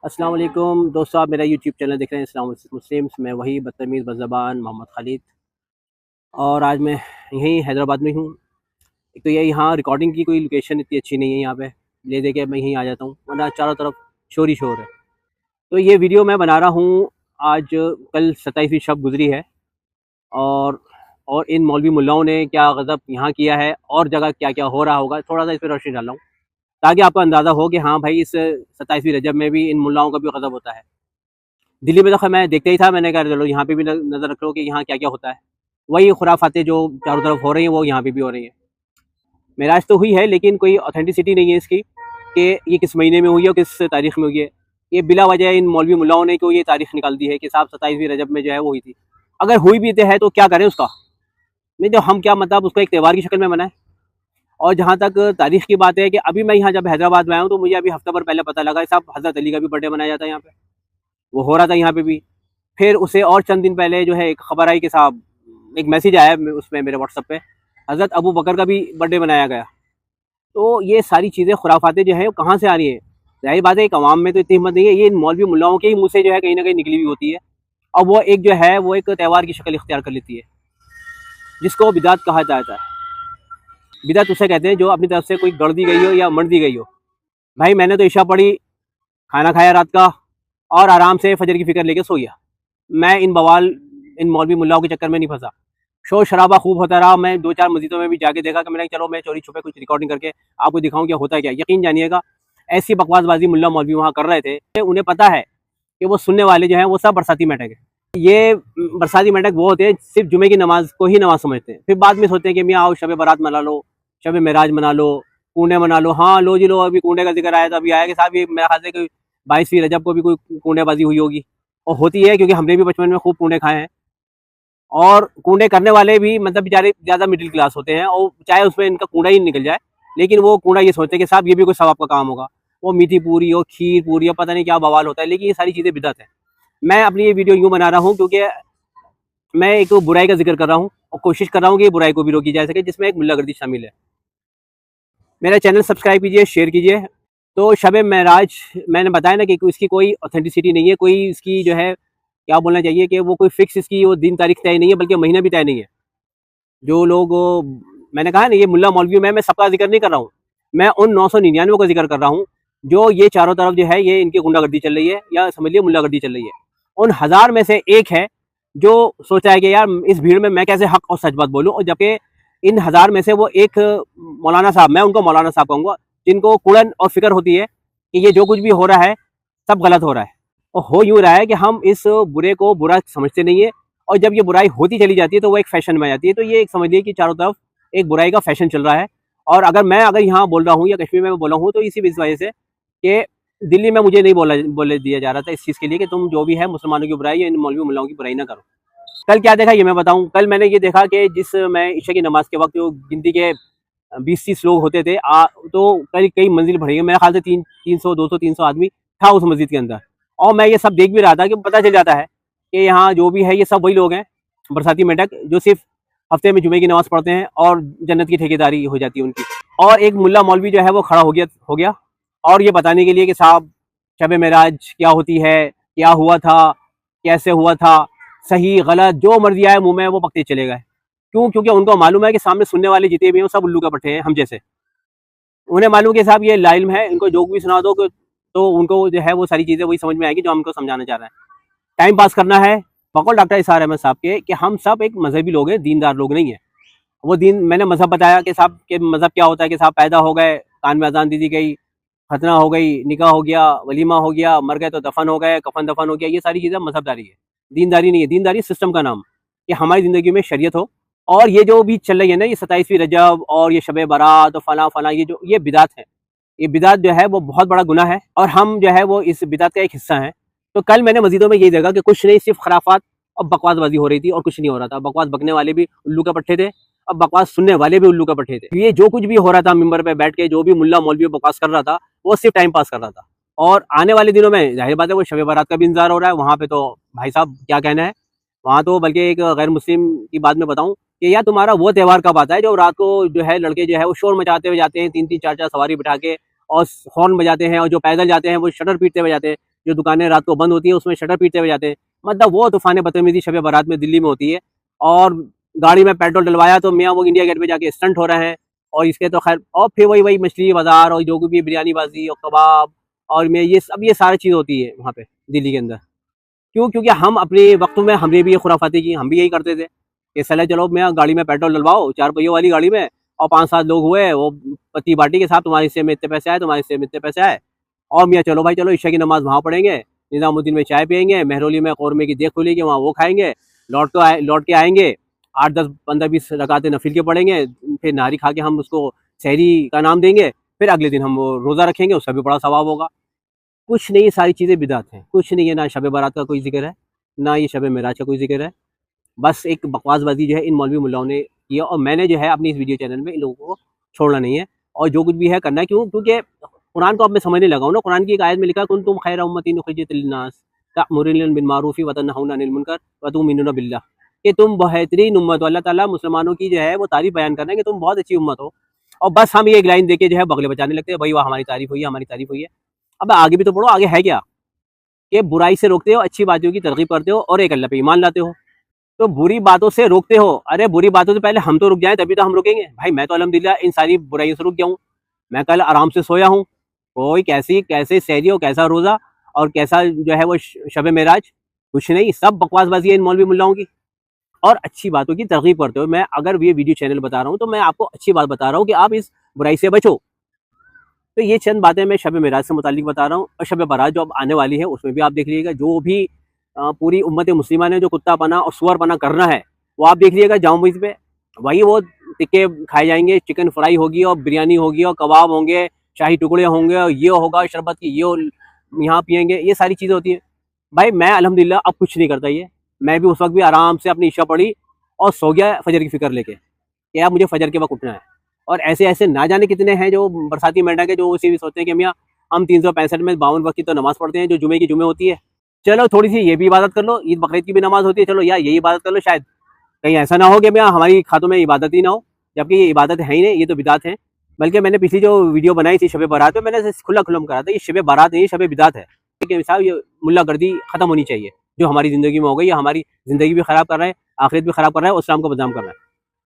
अस्सलाम वालेकुम दोस्तों, आप मेरा यूट्यूब चैनल देख रहे हैं इस्लाम मुस्लिम्स। मैं वही बदतमीज़ बज़बान मोहम्मद खालिद, और आज मैं यहीं हैदराबाद में हूँ। एक तो ये यहाँ रिकॉर्डिंग की कोई लोकेशन इतनी अच्छी नहीं है, यहाँ पे ले दे के मैं यहीं आ जाता हूँ, वरना चारों तरफ शोर ही शोर है। तो ये वीडियो मैं बना रहा हूँ आज, कल 27वीं शब गुजरी है, और इन मौलवी मुल्लाओं ने क्या गज़ब यहाँ किया है और जगह क्या क्या हो रहा होगा, थोड़ा सा इस पर रोशनी डाल रहा हूँ ताकि आपको अंदाज़ा हो कि हाँ भाई, इस 27वीं रजब में भी इन मुल्लाओं का भी गज़ब होता है। दिल्ली में तो खैर मैं देखते ही था, मैंने कहा चलो यहाँ पे भी नज़र रख लो कि यहाँ क्या क्या होता है। वही खुराफातें जो चारों तरफ हो रही हैं वो यहाँ पे भी हो रही हैं। मेराज तो हुई है, लेकिन कोई ऑथेंटिसिटी नहीं है इसकी कि ये किस महीने में हुई है और किस तारीख में हुई है। ये बिला वजह इन मौलवी मुल्लाओं ने को ये तारीख निकाल दी है कि साहब 27वीं रजब में जो है वो हुई थी। अगर हुई भी है तो क्या करें उसका, नहीं तो हम क्या मतलब उसको एक त्यौहार की शक्ल में मनाएं। और जहाँ तक तारीख की बात है कि अभी मैं यहाँ जब हैदराबाद में आया हूँ तो मुझे अभी हफ्ता भर पहले पता लगा साहब हज़रत अली का भी बर्थडे मनाया जाता है यहाँ पे, वो हो रहा था यहाँ पे भी। फिर उसे और चंद दिन पहले जो है एक खबर आई कि साहब एक मैसेज आया उसमें मेरे व्हाट्सएप पे, हज़रत अबू बकर का भी बर्थडे मनाया गया। तो ये सारी चीज़ें खुराफातें जो है कहाँ से आ रही हैं? ज़ाहिर बात है एक अवाम में तो इतनी हिम्मत नहीं है, ये इन मौलवी मुल्लाओं के ही मुँह से जो है कहीं ना कहीं निकली हुई होती है, और वो एक जो है वो एक त्यौहार की शक्ल इख्तियार कर लेती है, जिसको बिदात कहा जाता है। बिदात उसे कहते हैं जो अपनी तरफ से कोई गढ़ दी गई हो या मर दी गई हो। भाई मैंने तो इशा पढ़ी, खाना खाया रात का, और आराम से फजर की फ़िक्र लेके सो गया। मैं इन मौलवी मुल्लाओं के चक्कर में नहीं फंसा। शोर शराबा खूब होता रहा। मैं 2-4 मस्जिदों में भी जाके देखा कि मैंने चलो मैं चोरी छुपे कुछ रिकॉर्डिंग करके आपको दिखाऊं क्या होता है क्या। यकीन जानिएगा ऐसी बकवासबाजी मुल्ला मौलवी वहाँ कर रहे थे, उन्हें पता है कि वो सुनने वाले जो हैं वो सब बरसाती मेंढक है। ये बरसाती मेंढक वो होते हैं सिर्फ जुमे की नमाज को ही नमाज समझते हैं, फिर बाद में सोचते हैं कि मियाँ आओ शब बारात मना लो, शब मेराज मना लो, कूडे मना लो। हाँ लो जी लो, अभी कूडे का जिक्र आया तो अभी आया कि साहब ये मेरे ख्याल से कोई 22वीं रजब को भी कोई कूडेबाजी हुई होगी, और होती है क्योंकि हमने भी बचपन में खूब कूडे खाए हैं। और कूडे करने वाले भी मतलब बेचारे ज़्यादा मिडिल क्लास होते हैं, और चाहे उसमें इनका कूड़ा ही निकल जाए, लेकिन वो कूड़ा ये सोचते हैं कि साहब ये भी कोई सवाब का काम होगा। वो मीठी पूरी और खीर पूरी और पता नहीं क्या बवाल होता है, लेकिन ये सारी चीज़ें बिदअत है। मैं अपनी ये वीडियो यूँ बना रहा हूँ क्योंकि मैं एक तो बुराई का जिक्र कर रहा हूँ और कोशिश कर रहा हूँ कि बुराई को भी रोकी जा सके, जिसमें एक मुल्लागर्दी शामिल है। मेरा चैनल सब्सक्राइब कीजिए, शेयर कीजिए। तो शब मेराज मैंने बताया ना कि इसकी कोई ऑथेंटिसिटी नहीं है, कोई इसकी जो है क्या बोलना चाहिए कि वो कोई फिक्स इसकी वो दिन तारीख तय नहीं है, बल्कि महीना भी तय नहीं है। जो लोग मैंने कहा ना ये मुल्ला मौलवी मैं सबका जिक्र नहीं कर रहा हूँ, मैं उन 999 का जिक्र कर रहा हूँ जो ये चारों तरफ जो है ये इनकी गुंडागर्दी चल रही है, या समझिए मुल्लागर्दी चल रही है। उन 1000 में से एक है जो सोचा है कि यार इस भीड़ में मैं कैसे हक और सच बात बोलूँ, और जबकि इन 1000 में से वो एक मौलाना साहब, मैं उनको मौलाना साहब कहूँगा, जिनको कुड़न और फिक्र होती है कि ये जो कुछ भी हो रहा है सब गलत हो रहा है। और हो यूँ रहा है कि हम इस बुरे को बुरा समझते नहीं है, और जब ये बुराई होती चली जाती है तो वो एक फैशन में आ जाती है। तो ये एक समझिए कि चारों तरफ एक बुराई का फैशन चल रहा है। और अगर यहाँ बोल रहा हूँ या कश्मीर में बोला हूँ तो इसी वजह से कि दिल्ली में मुझे नहीं बोले दिया जा रहा था इस चीज़ के लिए कि तुम जो भी है मुसलमानों की बुराई या इन मौलवी मुल्लाओं की बुराई ना करो। कल क्या देखा ये मैं बताऊँ। कल मैंने ये देखा कि मैं ईशा की नमाज के वक्त जो गिनती के 20-30 लोग होते थे, तो कई मंजिल बढ़ गई, मेरे ख्याल से 300 200 300 आदमी था उस मस्जिद के अंदर। और मैं ये सब देख भी रहा था कि पता चल जाता है कि यहाँ जो भी है ये सब वही लोग हैं बरसाती मेंढक जो सिर्फ हफ्ते में जुमे की नमाज पढ़ते हैं और जन्नत की ठेकेदारी हो जाती है उनकी। और एक मुल्ला मौलवी जो है वो खड़ा हो गया और ये बताने के लिए कि साहब शब मेराज क्या होती है, क्या हुआ था, कैसे हुआ था, सही गलत जो मर्जी आए मुँह में वो पकते चले गए। क्यों? क्योंकि उनको मालूम है कि सामने सुनने वाले जितने भी हैं सब उल्लू का पट्टे हैं हम जैसे। उन्हें मालूम कि साहब ये लाइल्म है, इनको जो भी सुना दो तो उनको जो है वो सारी चीज़ें वही समझ में आएगी जो हमको समझाना चाह रहे हैं। टाइम पास करना है बकौल डॉक्टर इसार अहमद साहब के कि हम सब एक मजहबी लोग हैं, दीनदार लोग नहीं है। वो दीन मैंने मजहब बताया कि साहब के मजहब क्या होता है कि साहब पैदा हो गए, कान में अजान दी गई, खतना हो गई, निकाह हो गया, वलीमा हो गया, मर गए तो दफन हो गए, कफन दफन हो गया। ये सारी चीज़ें मजहबदारी है, दीनदारी नहीं है। दीनदारी सिस्टम का नाम कि हमारी ज़िंदगी में शरीयत हो। और ये जो भी चल रही है ना ये 27वीं रजब और ये शब बारात और फला फला, ये बिदात है। ये बिदात जो है वो बहुत बड़ा गुनाह है और हम जो है वो इस बिदात का एक हिस्सा है। तो कल मैंने मस्जिदों में यही देखा कि कुछ नहीं, सिर्फ खराफात और बकवासबाजी हो रही थी और कुछ नहीं हो रहा था। बकवास बकने वाले भी उल्लू का पट्टे थे और बकवास सुनने वाले भी उल्लू का पट्टे थे। ये जो कुछ भी हो रहा था मिंबर पे बैठ के, जो भी मुल्ला मौलवी बकवास कर रहा था वो सिर्फ टाइम पास कर रहा था। और आने वाले दिनों में जाहिर बात है वो शब बारात का भी इंतजार हो रहा है। वहाँ पे तो भाई साहब क्या कहना है, वहाँ तो बल्कि एक गैर मुस्लिम की बात में बताऊँ कि यार तुम्हारा वो त्यौहार कब आता है जो रात को जो है लड़के जो है वो शोर मचाते हुए जाते हैं, 3-3 4-4 सवारी बिठा के, और हॉर्न बजाते हैं, और जो पैदल जाते हैं वो शटर पीटते हुए जाते हैं। जो दुकानें रात को बंद होती है उसमें शटर पीटते हुए जाते हैं। मतलब वो तूफान बदतमीजी शब बारात में दिल्ली में होती है। और गाड़ी में पेट्रोल डलवाया तो मियाँ वो इंडिया गेट पे जाके स्टंट हो रहे हैं। और इसके तो खैर, और फिर वही वही मछली बाजार और जो भी बिरयानी बाजी और कबाब और मैं ये सब, ये सारी चीज़ होती है वहाँ पे दिल्ली के अंदर। क्यों? क्योंकि हम अपने वक्त में हमने भी ये खुराफाती की, हम भी यही करते थे कि साले चलो मैं गाड़ी में पेट्रोल डलवाओ 4 पहियों वाली गाड़ी में, और 5-7 लोग हुए, वो पत्ती बाटी के साथ तुम्हारे हिस्से में इतने पैसे आए, तुम्हारे हिस्से में इतने पैसे आए, और मियाँ चलो भाई चलो ईशा की नमाज वहाँ पढ़ेंगे, निज़ामुद्दीन में चाय पियेंगे, मेहरौली में कौरमे की देख खुलेगी वहाँ वो खाएंगे, लौट के आएंगे, 8-10-15-20 रकातें नफिल के पढ़ेंगे, फिर नारी खा के हम उसको सहरी का नाम देंगे, फिर अगले दिन हम वो रोज़ा रखेंगे, उसका भी बड़ा सवाब होगा। कुछ नहीं, ये सारी चीज़ें बिदात हैं, कुछ नहीं है। ना शब बारात का कोई जिक्र है, ना ये शब मेराज का कोई जिक्र है। बस एक बकवासबाजी जो है इन मौलवी मुल्लाओं ने किया, और मैंने जो है अपनी इस वीडियो चैनल में इन लोगों को छोड़ना नहीं है, और जो कुछ भी है करना है। क्यों? क्योंकि कुरान को अब मैं समझने लगा हूँ ना। कुरान की एक आयत में लिखा, कुंतुम खैरा उम्मतिन उखरिजत लिन्नास तअमुरूना बिल मारूफ व तनहौना अनिल मुनकर व तु'मिनूना बिल्लाह, कि तुम बेहतरीन उम्मत हो। अल्लाह ताला मुसलमानों की जो है वो तारीफ बयान कर रहे हैं कि तुम बहुत अच्छी उम्मत हो, और बस हम ये एक लाइन देके जो है बगले बचाने लगते हैं, भाई वाह हमारी तारीफ हुई है, हमारी तारीफ हुई है। अब आगे भी तो पढ़ो, आगे है क्या? कि बुराई से रोकते हो, अच्छी बातों की तरगीब करते हो, और एक अल्लाह पे ईमान लाते हो। तो बुरी बातों से रोकते हो, अरे बुरी बातों से पहले हम तो रुक जाएं तभी तो हम रुकेंगे। भाई मैं तो अल्हम्दुलिल्लाह इन सारी बुराइयों से रुक गया हूँ। मैं कल आराम से सोया हूँ, कोई कैसे सहरी और कैसा रोज़ा और कैसा जो है वो शब मेराज, कुछ नहीं, सब बकवासबाजी है इन मौलवी मुल्लाओं की। और अच्छी बातों की तरगीब करते हो। मैं अगर ये वीडियो चैनल बता रहा हूँ तो मैं आपको अच्छी बात बता रहा हूँ कि आप इस बुराई से बचो। तो ये चंद बातें मैं शब मेराज से मुतालिक बता रहा हूँ, और शब बारात जो अब आने वाली है उसमें भी आप देख लीजिएगा, जो भी पूरी उम्मत मुस्लिमा ने जो कुत्ता पना और सुअर पना करना है वो आप देख लीजिएगा जाऊँ बीच पे, वही वो टिक्के खाए जाएंगे, चिकन फ्राई होगी और बिरयानी होगी और कबाब होंगे, शाही टुकड़े होंगे, और ये होगा शरबत की, ये यहाँ पियेंगे, ये सारी चीज़ें होती हैं। भाई मैं अल्हम्दुलिल्लाह अब कुछ नहीं करता ये। मैं भी उस वक्त भी आराम से अपनी इशा पढ़ी और सो गया फजर की फिक्र लेके कि यार मुझे फजर के वक्त उठना है। और ऐसे ऐसे ना जाने कितने हैं जो बरसाती मेंढक है, जो उसी भी सोचते हैं कि मियाँ हम 365 में 52 वक्त की तो नमाज़ पढ़ते हैं जो जुमे की जुमे होती है, चलो थोड़ी सी ये भी इबादत कर लो, ईद बकरीद की भी नमाज होती है, चलो यार यही इबादत कर लो, शायद कहीं ऐसा ना हो कि मियाँ हमारी खातों में इबादत ही ना हो, जबकि ये इबादत है ही नहीं, ये तो बिदात है। बल्कि मैंने पिछली जो वीडियो बनाई थी शब बारात में, मैंने खुला खुलम करा था ये शब बारात नहीं, शब बिदात है। साहब ये मुल्ला गर्दी खत्म होनी चाहिए, जो हमारी ज़िंदगी में हो गई, या हमारी ज़िंदगी भी ख़राब कर रहा है, आखिरत भी ख़राब कर रहा है और इस्लाम को बदनाम कर रहा है।